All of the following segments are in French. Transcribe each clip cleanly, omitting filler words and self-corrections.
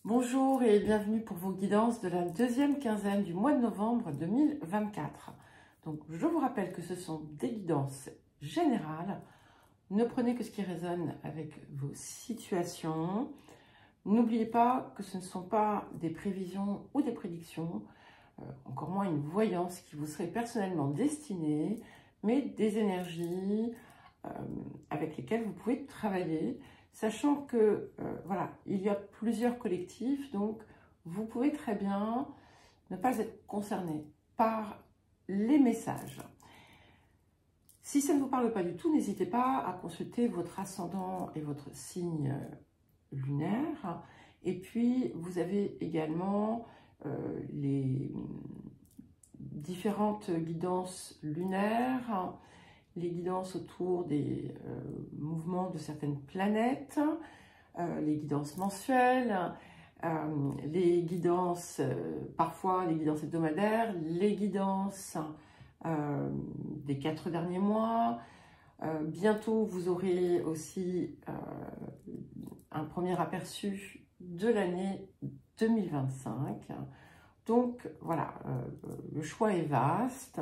Bonjour et bienvenue pour vos guidances de la deuxième quinzaine du mois de novembre 2024. Donc, je vous rappelle que ce sont des guidances générales. Ne prenez que ce qui résonne avec vos situations. N'oubliez pas que ce ne sont pas des prévisions ou des prédictions, encore moins une voyance qui vous serait personnellement destinée, mais des énergies avec lesquelles vous pouvez travailler. Sachant que, voilà, il y a plusieurs collectifs, donc vous pouvez très bien ne pas être concerné par les messages. Si ça ne vous parle pas du tout, n'hésitez pas à consulter votre ascendant et votre signe lunaire. Et puis, vous avez également les différentes guidances lunaires, les guidances autour des mouvements de certaines planètes, les guidances mensuelles, les guidances, parfois les guidances hebdomadaires, les guidances des 4 derniers mois. Bientôt, vous aurez aussi un premier aperçu de l'année 2025. Donc, voilà, le choix est vaste.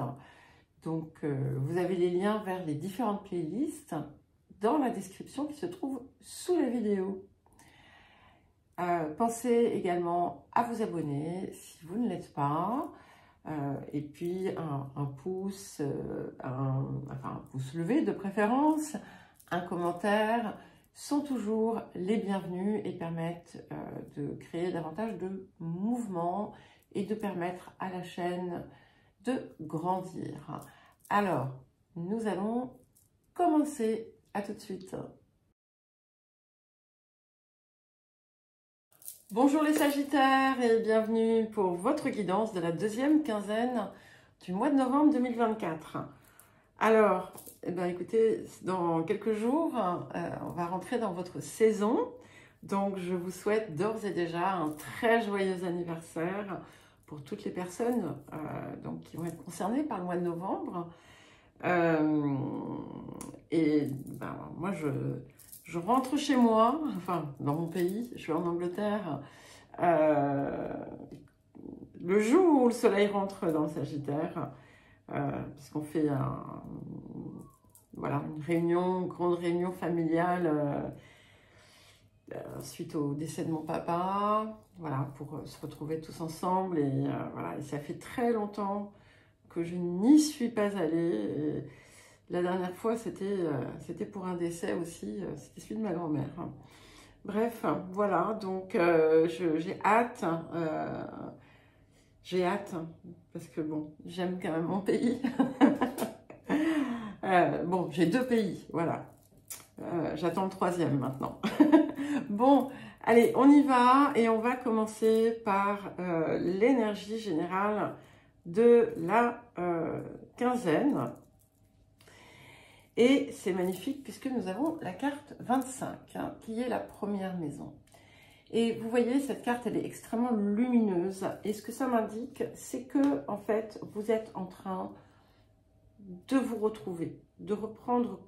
Donc, vous avez les liens vers les différentes playlists dans la description qui se trouve sous la vidéo. Pensez également à vous abonner si vous ne l'êtes pas. Et puis, un pouce, un pouce levé de préférence, un commentaire sont toujours les bienvenus et permettent de créer davantage de mouvement et de permettre à la chaîne de grandir. Alors, nous allons commencer. À tout de suite. Bonjour les Sagittaires et bienvenue pour votre guidance de la deuxième quinzaine du mois de novembre 2024. Alors, écoutez, dans quelques jours, on va rentrer dans votre saison. Donc, je vous souhaite d'ores et déjà un très joyeux anniversaire pour toutes les personnes qui vont être concernées par le mois de novembre. Moi, je rentre chez moi, enfin, dans mon pays, je suis en Angleterre, le jour où le soleil rentre dans le Sagittaire, puisqu'on fait une réunion, une grande réunion familiale suite au décès de mon papa, voilà, pour se retrouver tous ensemble. Et voilà, et ça fait très longtemps que je n'y suis pas allée. Et la dernière fois, c'était pour un décès aussi, c'était celui de ma grand-mère. Bref, voilà, donc j'ai hâte, parce que bon, j'aime quand même mon pays. Bon, j'ai 2 pays, voilà. J'attends le 3e maintenant. Bon, allez, on y va et on va commencer par l'énergie générale de la quinzaine. Et c'est magnifique puisque nous avons la carte 25, qui est la première maison. Et vous voyez, cette carte, elle est extrêmement lumineuse. Et ce que ça m'indique, c'est que, en fait, vous êtes en train de vous retrouver, de reprendre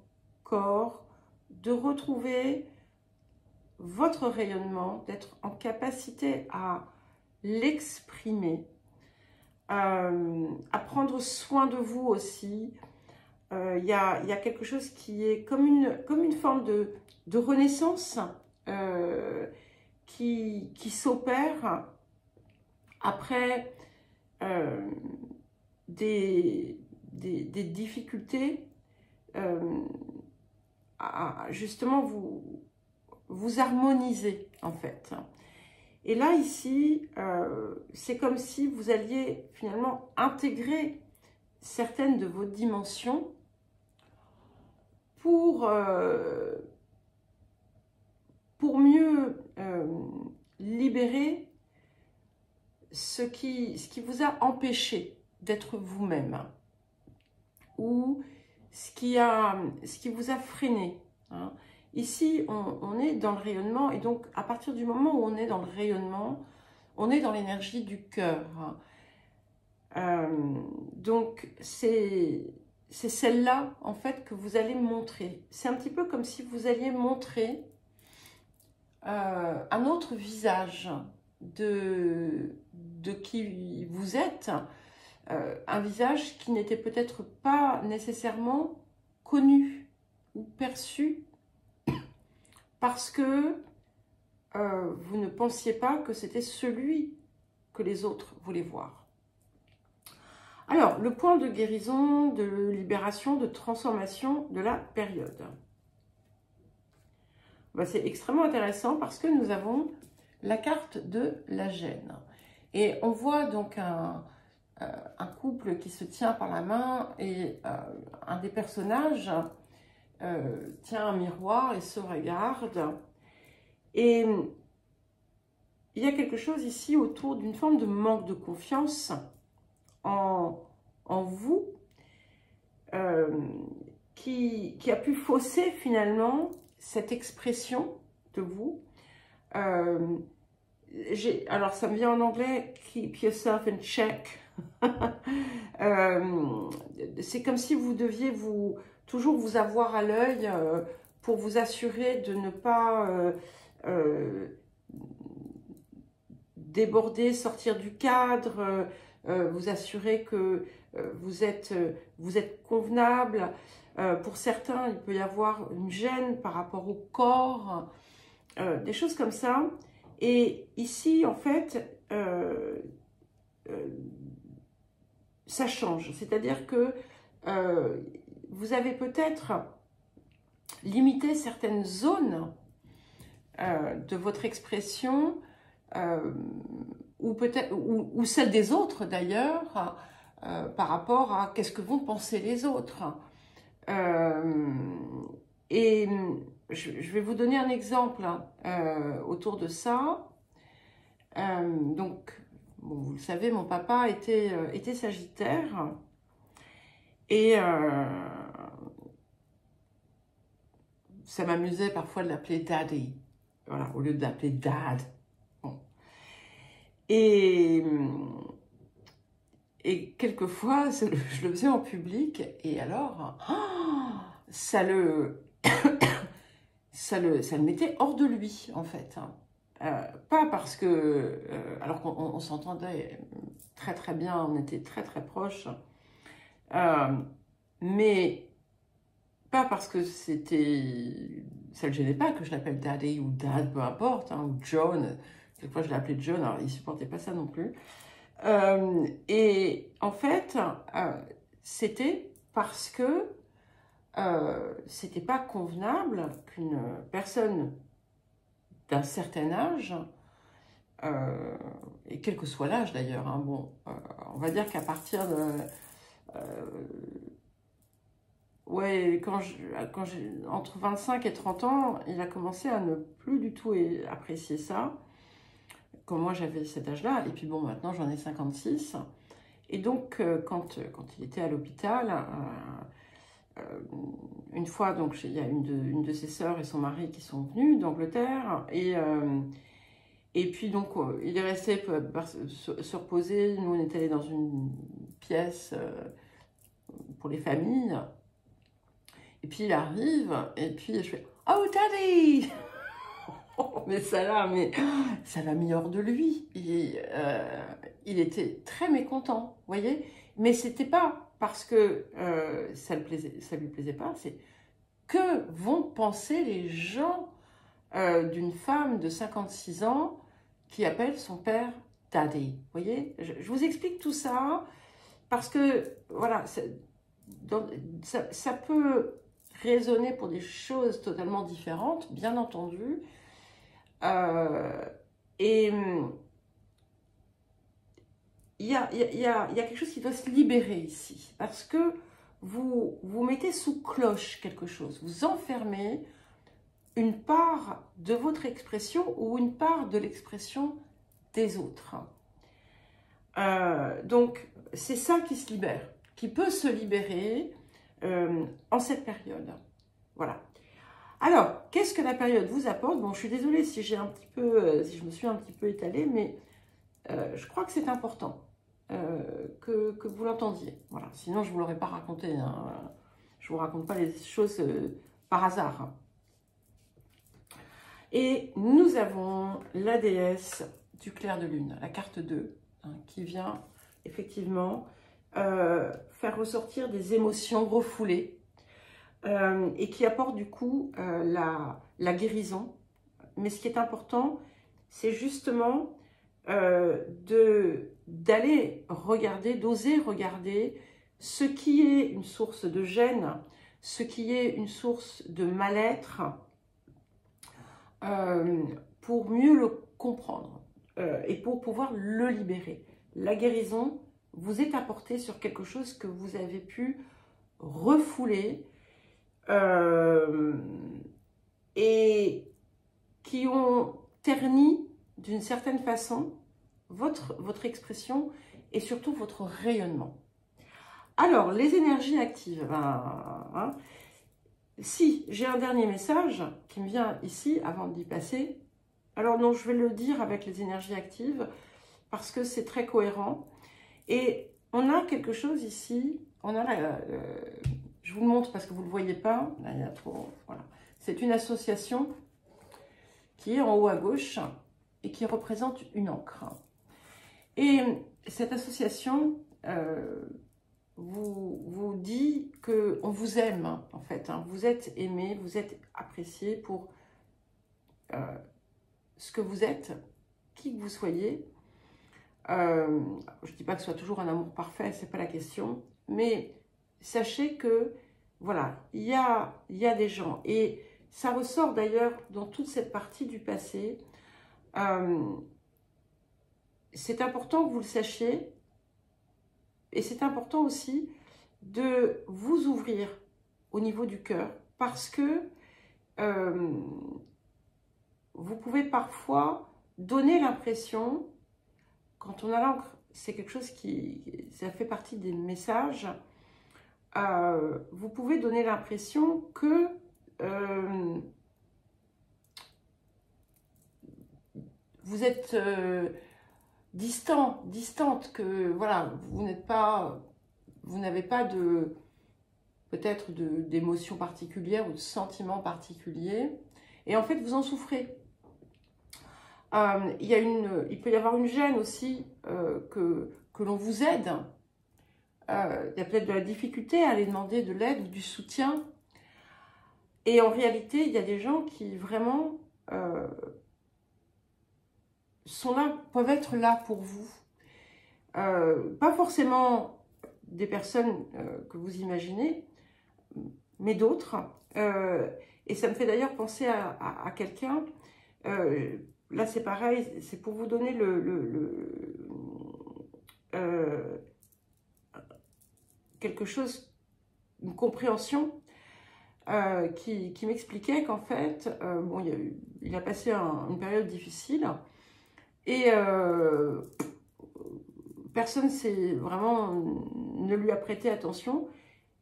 corps, de retrouver votre rayonnement, d'être en capacité à l'exprimer, à prendre soin de vous aussi. Il y a quelque chose qui est comme une forme de renaissance qui s'opère après des difficultés à justement vous harmoniser en fait. Et là ici, c'est comme si vous alliez finalement intégrer certaines de vos dimensions pour mieux libérer ce qui vous a empêché d'être vous-même, ou ce qui vous a freiné. Ici, on est dans le rayonnement, et donc à partir du moment où on est dans le rayonnement, on est dans l'énergie du cœur. Donc c'est celle-là en fait que vous allez montrer. C'est un petit peu comme si vous alliez montrer un autre visage de qui vous êtes, un visage qui n'était peut-être pas nécessairement connu ou perçu parce que vous ne pensiez pas que c'était celui que les autres voulaient voir. Alors, le point de guérison, de libération, de transformation de la période. Ben, c'est extrêmement intéressant parce que nous avons la carte de la gêne. Et on voit donc un couple qui se tient par la main et un des personnages tient un miroir et se regarde. Et il y a quelque chose ici autour d'une forme de manque de confiance en vous qui a pu fausser finalement cette expression de vous. Alors ça me vient en anglais, keep yourself in check. C'est comme si vous deviez toujours vous avoir à l'œil pour vous assurer de ne pas déborder, sortir du cadre, vous assurer que vous êtes convenable. Pour certains, il peut y avoir une gêne par rapport au corps, des choses comme ça. Et ici, en fait, ça change. C'est-à-dire que vous avez peut-être limité certaines zones de votre expression, ou peut-être ou celles des autres d'ailleurs, par rapport à qu'est-ce que vont penser les autres. Et je vais vous donner un exemple autour de ça. Donc, bon, vous le savez, mon papa était Sagittaire. Et ça m'amusait parfois de l'appeler Daddy. Voilà, au lieu de l'appeler Dad. Bon. Et quelquefois, je le faisais en public. Et alors, ça le mettait hors de lui, en fait. Pas parce que... alors qu'on s'entendait très très bien, on était très très proches. Mais pas parce que ça le gênait pas que je l'appelle Daddy ou Dad, peu importe, hein, ou John. Quelquefois, je l'appelais John, alors il supportait pas ça non plus. Et en fait, c'était parce que c'était pas convenable qu'une personne d'un certain âge, et quel que soit l'âge d'ailleurs, hein, bon, on va dire qu'à partir de... ouais, entre 25 et 30 ans, il a commencé à ne plus du tout apprécier ça, quand moi j'avais cet âge-là, et puis bon, maintenant j'en ai 56, et donc quand il était à l'hôpital, une fois, donc il y a une de ses sœurs et son mari qui sont venus d'Angleterre, et puis donc il est resté se reposer. Nous on était allés dans une pièce pour les familles, et puis il arrive, et puis je fais « Oh Daddy !» Mais ça l'a mis hors de lui. Il était très mécontent, vous voyez. Mais c'était pas parce que ça lui plaisait pas, c'est que vont penser les gens d'une femme de 56 ans qui appelle son père Daddy. Vous voyez, je vous explique tout ça parce que, voilà, ça peut résonner pour des choses totalement différentes, bien entendu. Et il y a quelque chose qui doit se libérer ici, parce que vous mettez sous cloche quelque chose, vous enfermez une part de votre expression ou une part de l'expression des autres. Donc, c'est ça qui se libère, qui peut se libérer en cette période. Voilà. Alors, qu'est-ce que la période vous apporte? Bon, je suis désolée si si je me suis un petit peu étalée, mais je crois que c'est important que vous l'entendiez. Voilà. Sinon, je ne vous l'aurais pas raconté. Hein. Je ne vous raconte pas les choses par hasard. Et nous avons la déesse du clair de lune, la carte 2, hein, qui vient effectivement faire ressortir des émotions refoulées et qui apporte du coup la guérison. Mais ce qui est important, c'est justement d'aller regarder, d'oser regarder ce qui est une source de gêne, ce qui est une source de mal-être, pour mieux le comprendre et pour pouvoir le libérer. La guérison vous est apportée sur quelque chose que vous avez pu refouler et qui ont terni d'une certaine façon votre expression et surtout votre rayonnement. Alors, les énergies actives, hein, si j'ai un dernier message qui me vient ici avant d'y passer, alors non, je vais le dire avec les énergies actives parce que c'est très cohérent. Et on a quelque chose ici, on a je vous le montre parce que vous ne le voyez pas, là il y a trop, voilà. C'est une association qui est en haut à gauche et qui représente une encre. Et cette association vous dit qu'on vous aime, en fait. Hein. Vous êtes aimé, vous êtes apprécié pour ce que vous êtes, qui que vous soyez. Je ne dis pas que ce soit toujours un amour parfait, ce n'est pas la question. Mais sachez que, voilà, il y a des gens. Et ça ressort d'ailleurs dans toute cette partie du passé. C'est important que vous le sachiez. Et c'est important aussi de vous ouvrir au niveau du cœur. Parce que vous pouvez parfois donner l'impression, quand on a l'encre, c'est quelque chose ça fait partie des messages, vous pouvez donner l'impression que vous êtes distante, que voilà, vous n'avez pas peut-être d'émotions particulières ou de sentiments particuliers, et en fait vous en souffrez. Il peut y avoir une gêne aussi que l'on vous aide. Il y a peut-être de la difficulté à aller demander de l'aide ou du soutien. Et en réalité, il y a des gens qui vraiment sont là, peuvent être là pour vous. Pas forcément des personnes que vous imaginez, mais d'autres. Et ça me fait d'ailleurs penser à quelqu'un. Là, c'est pareil, c'est pour vous donner quelque chose, une compréhension qui m'expliquait qu'en fait, bon, il a passé une période difficile et personne ne lui a prêté attention.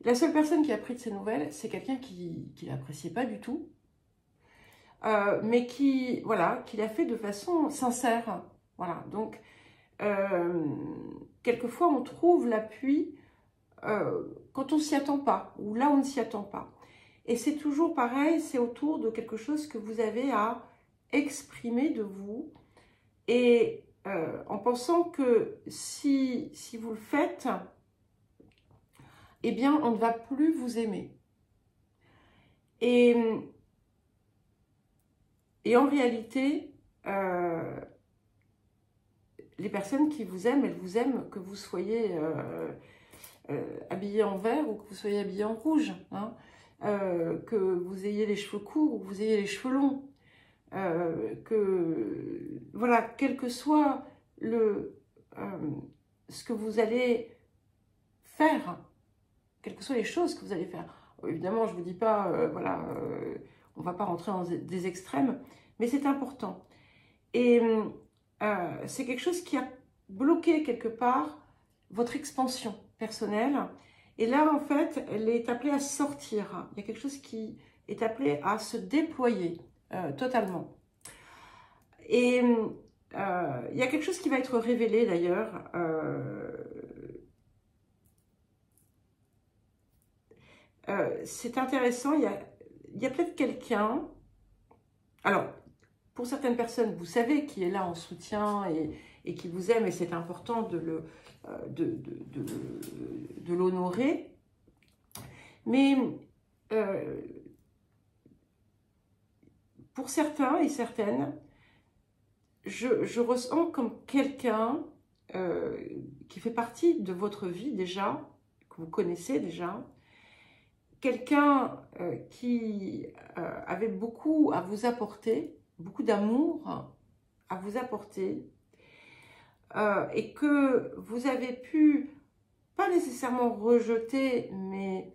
La seule personne qui a pris de ses nouvelles, c'est quelqu'un qui l'appréciait pas du tout. Mais qui l'a fait de façon sincère. Voilà, donc, quelquefois, on trouve l'appui quand on ne s'y attend pas, ou là, on ne s'y attend pas. Et c'est toujours pareil, c'est autour de quelque chose que vous avez à exprimer de vous, et en pensant que si vous le faites, eh bien, on ne va plus vous aimer. Et en réalité, les personnes qui vous aiment, elles vous aiment que vous soyez habillé en vert ou que vous soyez habillé en rouge, hein, que vous ayez les cheveux courts ou que vous ayez les cheveux longs, que voilà, quel que soit ce que vous allez faire, quelles que soient les choses que vous allez faire. Évidemment, je ne vous dis pas, on ne va pas rentrer dans des extrêmes, mais c'est important. Et c'est quelque chose qui a bloqué quelque part votre expansion personnelle. Et là, en fait, elle est appelée à sortir. Il y a quelque chose qui est appelé à se déployer totalement. Et il y a quelque chose qui va être révélé d'ailleurs. C'est intéressant, il y a peut-être quelqu'un... Alors, pour certaines personnes, vous savez qui est là en soutien et qui vous aime, et c'est important de l'honorer. Mais pour certains et certaines, je ressens comme quelqu'un qui fait partie de votre vie déjà, que vous connaissez déjà, quelqu'un qui avait beaucoup à vous apporter, beaucoup d'amour à vous apporter, et que vous avez pu, pas nécessairement rejeter, mais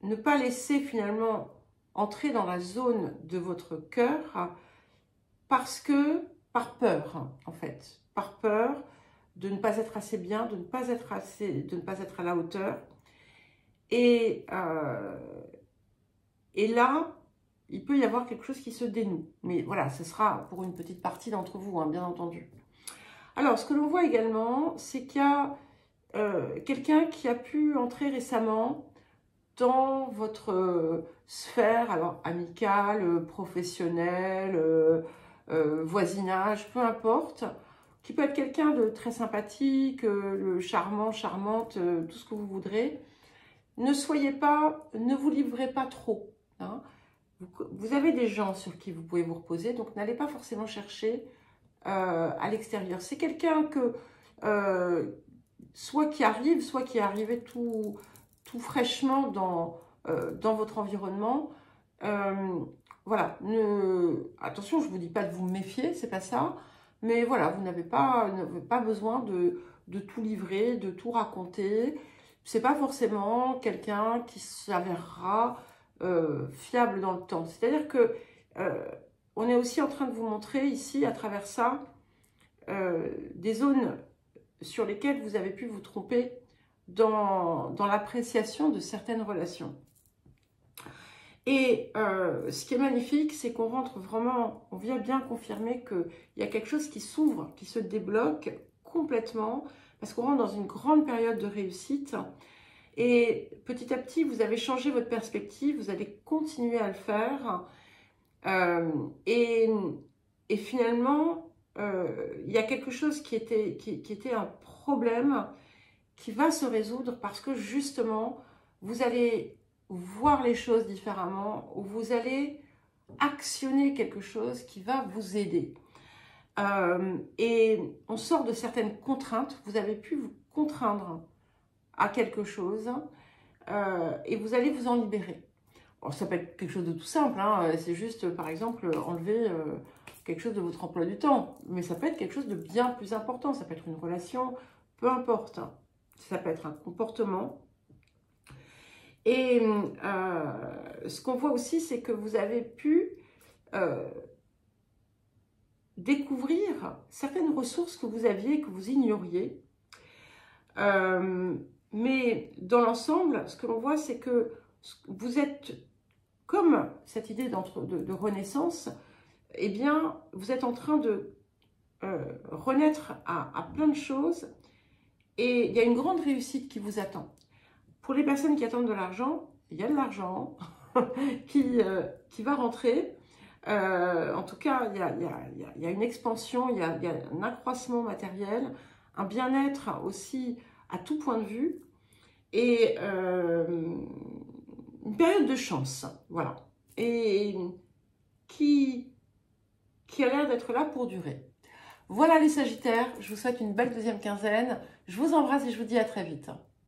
ne pas laisser finalement entrer dans la zone de votre cœur par peur en fait, par peur de ne pas être assez bien, de ne pas être à la hauteur. Et là, il peut y avoir quelque chose qui se dénoue. Mais voilà, ce sera pour une petite partie d'entre vous, hein, bien entendu. Alors, ce que l'on voit également, c'est qu'il y a quelqu'un qui a pu entrer récemment dans votre sphère, alors amicale, professionnelle, voisinage, peu importe, qui peut être quelqu'un de très sympathique, le charmant, charmante, tout ce que vous voudrez. Ne soyez pas, ne vous livrez pas trop. Hein. Vous avez des gens sur qui vous pouvez vous reposer, donc n'allez pas forcément chercher à l'extérieur. C'est quelqu'un que soit qui arrive, soit qui est arrivé tout fraîchement dans votre environnement. Voilà, attention, je ne vous dis pas de vous méfier, c'est pas ça, mais voilà, vous n'avez pas besoin de tout livrer, de tout raconter. C'est pas forcément quelqu'un qui s'avérera fiable dans le temps. C'est-à-dire que on est aussi en train de vous montrer ici, à travers ça, des zones sur lesquelles vous avez pu vous tromper dans l'appréciation de certaines relations. Et ce qui est magnifique, c'est qu'on rentre vraiment, on vient bien confirmer qu'il y a quelque chose qui s'ouvre, qui se débloque complètement, parce qu'on rentre dans une grande période de réussite. Et petit à petit, vous avez changé votre perspective, vous allez continuer à le faire. Et finalement, il y a quelque chose qui était un problème qui va se résoudre parce que justement, vous allez voir les choses différemment, ou vous allez actionner quelque chose qui va vous aider. Et on sort de certaines contraintes, vous avez pu vous contraindre à quelque chose et vous allez vous en libérer. Bon, ça peut être quelque chose de tout simple, hein, c'est juste par exemple enlever quelque chose de votre emploi du temps, mais ça peut être quelque chose de bien plus important, ça peut être une relation, peu importe, hein. Ça peut être un comportement. Et ce qu'on voit aussi, c'est que vous avez pu découvrir certaines ressources que vous aviez, que vous ignoriez. Mais dans l'ensemble, ce que l'on voit, c'est que vous êtes, comme cette idée de renaissance, eh bien, vous êtes en train de renaître à plein de choses. Et il y a une grande réussite qui vous attend. Pour les personnes qui attendent de l'argent, il y a de l'argent qui va rentrer. En tout cas, il y a une expansion, il y a un accroissement matériel, un bien-être aussi à tout point de vue. Et une période de chance, voilà. Et qui a l'air d'être là pour durer. Voilà les Sagittaires, je vous souhaite une belle deuxième quinzaine. Je vous embrasse et je vous dis à très vite.